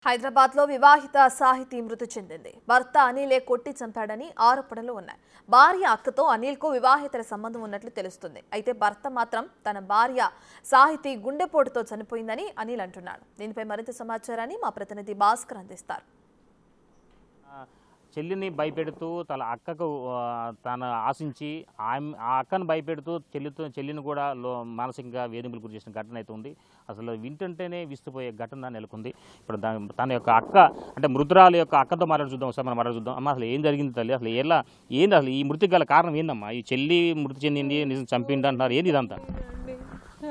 హైదరాబాద్లో వివాహిత సాహితీ మృతి చెందింది. భర్త అనిలే కొట్టి చంపాడని ఆరోపణలు ఉన్నాయి. భార్య అక్కతో అనిల్కు వివాహితర సంబంధం ఉన్నట్లు తెలుస్తుంది. అయితే భర్త మాత్రం తన భార్య సాహితీ గుండెపోటుతో చనిపోయిందని అనిల్ అంటున్నాడు. దీనిపై మరింత సమాచారాన్ని మా ప్రతినిధి భాస్కర్ అందిస్తారు. చెల్లిని భయపెడుతూ అక్కకు తను ఆశించి ఆ అక్కను భయపెడుతూ చెల్లిని కూడా మానసికంగా వేధింపులు గురి చేసిన ఘటన అయితే ఉంది. అసలు వింటుంటేనే విస్తుపోయే ఘటన నెలకొంది. ఇప్పుడు తన యొక్క అక్క అంటే మృతురాలు యొక్క అక్కతో చూద్దాం. ఒకసారి మనం చూద్దాం. అమ్మ అసలు ఏం జరిగింది తల్లి? అసలు ఏంది అసలు ఈ మృతికి గల కారణం ఏందమ్మా? ఈ చెల్లి మృతి చెందింది, నిజం చంపింది అంటున్నారు. ఏంది ఇదంతా?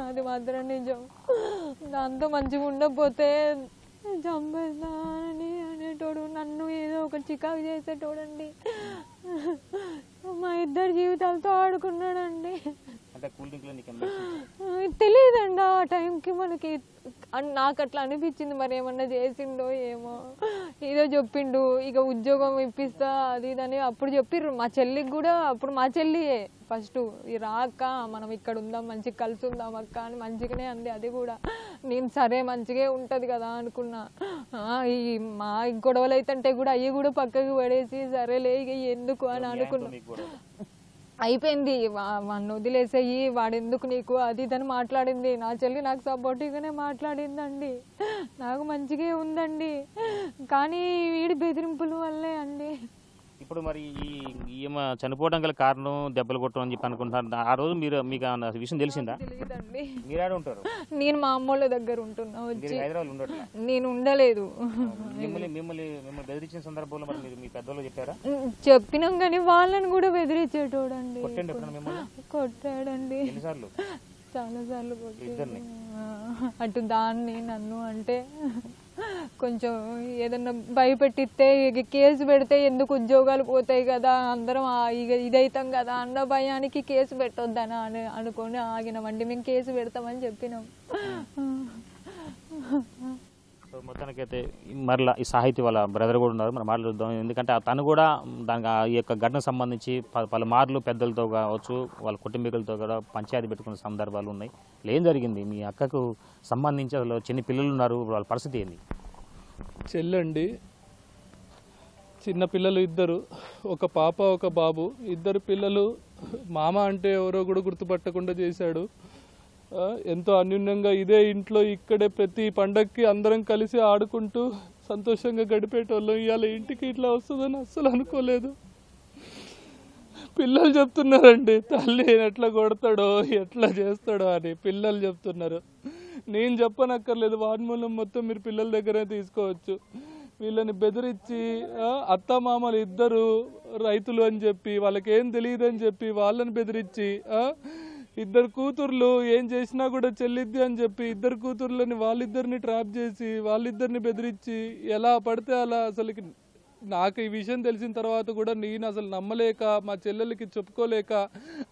అది మాత్రం నిజం. దాంతో మంచిగా ఉండకపోతే చంపేస్తానని అనేటోడు, నన్ను ఏదో ఒక చికాకు చేసేటోడండి. మా ఇద్దరు జీవితాలతో ఆడుకున్నాడండి. తెలియదండి ఆ టైంకి మనకి. నాకు అట్లా అనిపించింది, మరి ఏమన్నా చేసిండో ఏమో. ఏదో చెప్పిండు, ఇక ఉద్యోగం ఇప్పిస్తా అది ఇదని అప్పుడు చెప్పిర్రు. మా చెల్లికి కూడా అప్పుడు మా చెల్లియే ఫస్ట్ ఈ రాక మనం ఇక్కడ ఉందాం, మంచిగా కలిసి ఉందాం అక్క అని మంచిగానే అంది. అది కూడా నేను సరే మంచిగా ఉంటుంది కదా అనుకున్నా. ఈ మా గొడవలు అయితే కూడా అవి కూడా పక్కకి పడేసి సరేలే ఇక ఎందుకు అని అనుకున్నా. అయిపోయింది, వాడిని వదిలేసేయి, వాడెందుకు నీకు అది ఇదని మాట్లాడింది. నా చెల్లి నాకు సపోర్టివ్గానే మాట్లాడిందండి, నాకు మంచిగా ఉందండి. కానీ వీడి బెదిరింపుల వల్లే అండి. ఇప్పుడు మరి ఈమె చనిపోవడం గల కారణం దెబ్బలు కొట్టడం అని చెప్పి అనుకుంటున్నారు. ఆ రోజు మీకు విషయం తెలిసిందా? తెలియదండి. మీరు ఉంటారు? నేను మా అమ్మోళ్ళ దగ్గర ఉంటున్నా. వచ్చి నేను ఉండలేదు. మిమ్మల్ని బెదిరించిన సందర్భంలో మరి మీరు మీ పెద్దలు చెప్పారా? చెప్పినాం కానీ వాళ్ళని కూడా బెదిరించేటోడండి. కొట్టాడండి, చాలా సార్లు కొట్టాడు. అటు దాన్ని నన్ను అంటే కొంచెం ఏదన్నా భయపెట్టిస్తే కేసు పెడితే ఎందుకు ఉద్యోగాలు పోతాయి కదా, అందరం ఇదైతాం కదా అన్న భయానికి కేసు పెట్టొద్దని అనుకొని ఆగినామండి. మేము కేసు పెడతామని చెప్పినాం. మొత్తానికైతే మరలా ఈ సాహితీ వాళ్ళ బ్రదర్ కూడా ఉన్నారు, మనం మాట్లాడుద్దాం. ఎందుకంటే తను కూడా దానికి ఈ యొక్క ఘటనకు సంబంధించి పలుమార్లు పెద్దలతో కావచ్చు, వాళ్ళ కుటుంబీకులతో కూడా పంచాయతీ పెట్టుకున్న సందర్భాలు ఉన్నాయి. ఏం జరిగింది? మీ అక్కకు సంబంధించి అసలు చిన్న పిల్లలు ఉన్నారు, వాళ్ళ పరిస్థితి ఏంది? చెల్లండి, చిన్న పిల్లలు ఇద్దరు, ఒక పాప ఒక బాబు. ఇద్దరు పిల్లలు మామ అంటే ఎవరో కూడా గుర్తుపట్టకుండా చేశాడు. ఎంతో అన్యూన్యంగా ఇదే ఇంట్లో ఇక్కడే ప్రతి పండగకి అందరం కలిసి ఆడుకుంటూ సంతోషంగా గడిపేటోళ్ళం. ఇవాళ ఇంటికి ఇట్లా వస్తుందని అస్సలు అనుకోలేదు. పిల్లలు చెప్తున్నారండి, తల్లి ఎట్లా కొడతాడో ఎట్లా చేస్తాడో అని పిల్లలు చెప్తున్నారు. నేను చెప్పనక్కర్లేదు, వాడ్మూలం మొత్తం మీరు పిల్లల దగ్గరే తీసుకోవచ్చు. వీళ్ళని బెదిరించి అత్తమామలు ఇద్దరు రైతులు అని చెప్పి, వాళ్ళకేం తెలియదు అని చెప్పి వాళ్ళని బెదిరించి, ఇద్దరు కూతుర్లు ఏం చేసినా కూడా చెల్లిద్ది అని చెప్పి ఇద్దరు కూతుర్లని వాళ్ళిద్దరిని ట్రాప్ చేసి వాళ్ళిద్దరిని బెదిరించి ఎలా పడితే అలా. అసలుకి నాకు ఈ విషయం తెలిసిన తర్వాత కూడా నేను అసలు నమ్మలేక, మా చెల్లెలకి చెప్పుకోలేక,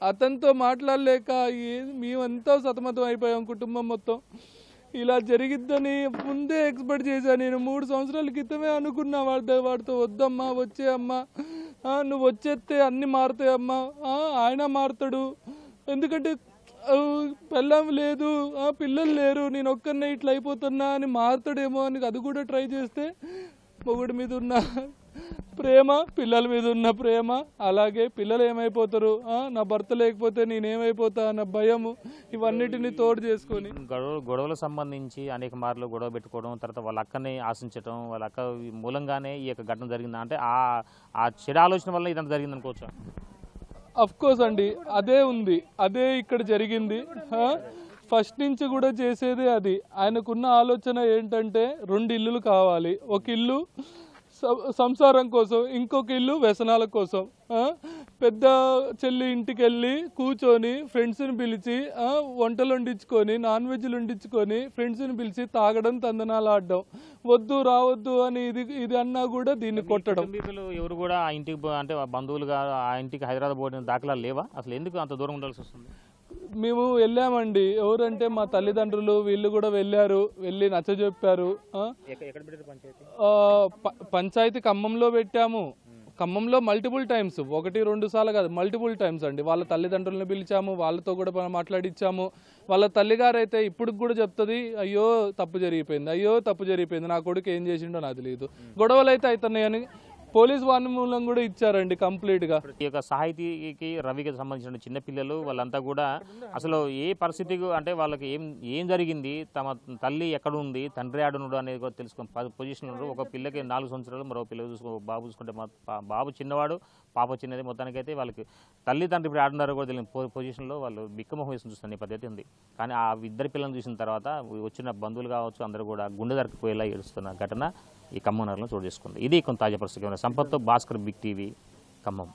అతనితో మాట్లాడలేక మేమంతా సతమతం అయిపోయాం కుటుంబం మొత్తం. ఇలా జరిగిద్దని ముందే ఎక్స్పెక్ట్ చేశాను. నేను 3 సంవత్సరాల క్రితమే అనుకున్నా వాడితో వద్దమ్మా, వచ్చే అమ్మా, నువ్వు వచ్చేస్తే అన్నీ మారుతాయమ్మా, ఆయన మారుతాడు, ఎందుకంటే పెళ్ళం లేదు, పిల్లలు లేరు, నేను ఒక్కనే ఇట్లా అయిపోతున్నా అని మారుతాడేమో అని అది కూడా ట్రై చేస్తే మొగుడి మీద ఉన్న ప్రేమ, పిల్లల మీద ఉన్న ప్రేమ, అలాగే పిల్లలు ఏమైపోతారు, నా భర్త లేకపోతే నేనేమైపోతా అన్న భయము, ఇవన్నిటిని తోడు చేసుకొని గొడవలకు సంబంధించి అనేక మార్లు గొడవ పెట్టుకోవడం, తర్వాత వాళ్ళ అక్కని ఆశించడం, వాళ్ళ అక్క మూలంగానే ఈ యొక్క ఘటన జరిగింది. అంటే ఆ చెడు ఆలోచన వల్ల ఇదంతా జరిగింది అనుకోవచ్చా? అఫ్ కోర్స్ అండి, అదే ఉంది, అదే ఇక్కడ జరిగింది. ఫస్ట్ నుంచి కూడా చేసేదే అది. ఆయనకున్న ఆలోచన ఏంటంటే 2 ఇల్లులు కావాలి. ఒక ఇల్లు సంసారం కోసం, ఇంకొక ఇల్లు వ్యసనాల కోసం. పెద్ద చెల్లి ఇంటికి వెళ్ళి కూర్చొని ఫ్రెండ్స్ని పిలిచి వంటలు వండించుకొని, నాన్ వెజ్లు వండించుకొని ఫ్రెండ్స్ని పిలిచి తాగడం, తందనాలు ఆడడం, వద్దు రావద్దు అని ఇది అన్నా కూడా దీన్ని కొట్టడం. ఎవరు కూడా ఆ ఇంటికి అంటే బంధువులుగా ఆ ఇంటికి హైదరాబాద్ పోయిన దాఖలాలు లేవా? అసలు ఎందుకు అంత దూరం ఉండాల్సి వస్తుంది? మేము వెళ్ళామండి. ఎవరంటే మా తల్లిదండ్రులు వీళ్ళు కూడా వెళ్ళి నచ్చజెప్పారు. పంచాయతీ ఖమ్మంలో పెట్టాము. ఖమ్మంలో మల్టిపుల్ టైమ్స్, 1-2 సార్లు కాదు, మల్టిపుల్ టైమ్స్ అండి. వాళ్ళ తల్లిదండ్రులను పిలిచాము, వాళ్ళతో కూడా మాట్లాడించాము. వాళ్ళ తల్లిగారు అయితే ఇప్పుడు కూడా చెప్తుంది, అయ్యో తప్పు జరిగిపోయింది, నా కొడుకు ఏం చేసిండో నాకు తెలియదు. గొడవలు అయితే అవుతున్నాయని పోలీస్ వాంగ్మూలం కూడా ఇచ్చారండి కంప్లీట్గా. ఈ యొక్క సాహితీకి రవికి సంబంధించిన చిన్నపిల్లలు వాళ్ళంతా కూడా అసలు ఏ పరిస్థితికి అంటే వాళ్ళకి ఏం జరిగింది, తమ తల్లి ఎక్కడ ఉంది, తండ్రి ఆడునుడు అనేది కూడా తెలుసుకుని పొజిషన్ ఉన్నారు. ఒక పిల్లకి 4 సంవత్సరాలు, మరో పిల్లలు బాబు చూసుకుంటే బాబు చిన్నవాడు, పాప చిన్నది. మొత్తానికైతే వాళ్ళకి తల్లి తండ్రి ఇప్పుడు ఆడున్నారో కూడా తెలియని పొజిషన్లో వాళ్ళు బిక్కమొహం వేసి చూస్తున్న పద్ధతి ఉంది. కానీ ఆ ఇద్దరు పిల్లలను చూసిన తర్వాత వచ్చిన బంధువులు కావచ్చు అందరూ కూడా గుండె దొరికిపోయేలా ఏడుస్తున్న ఘటన ఈ ఖమ్మం నగరంలో చోటు చేసుకుంది. ఇది కొంత తాజా పరిస్థితి. సంపత్తో భాస్కర్, బిగ్ టీవీ, ఖమ్మం.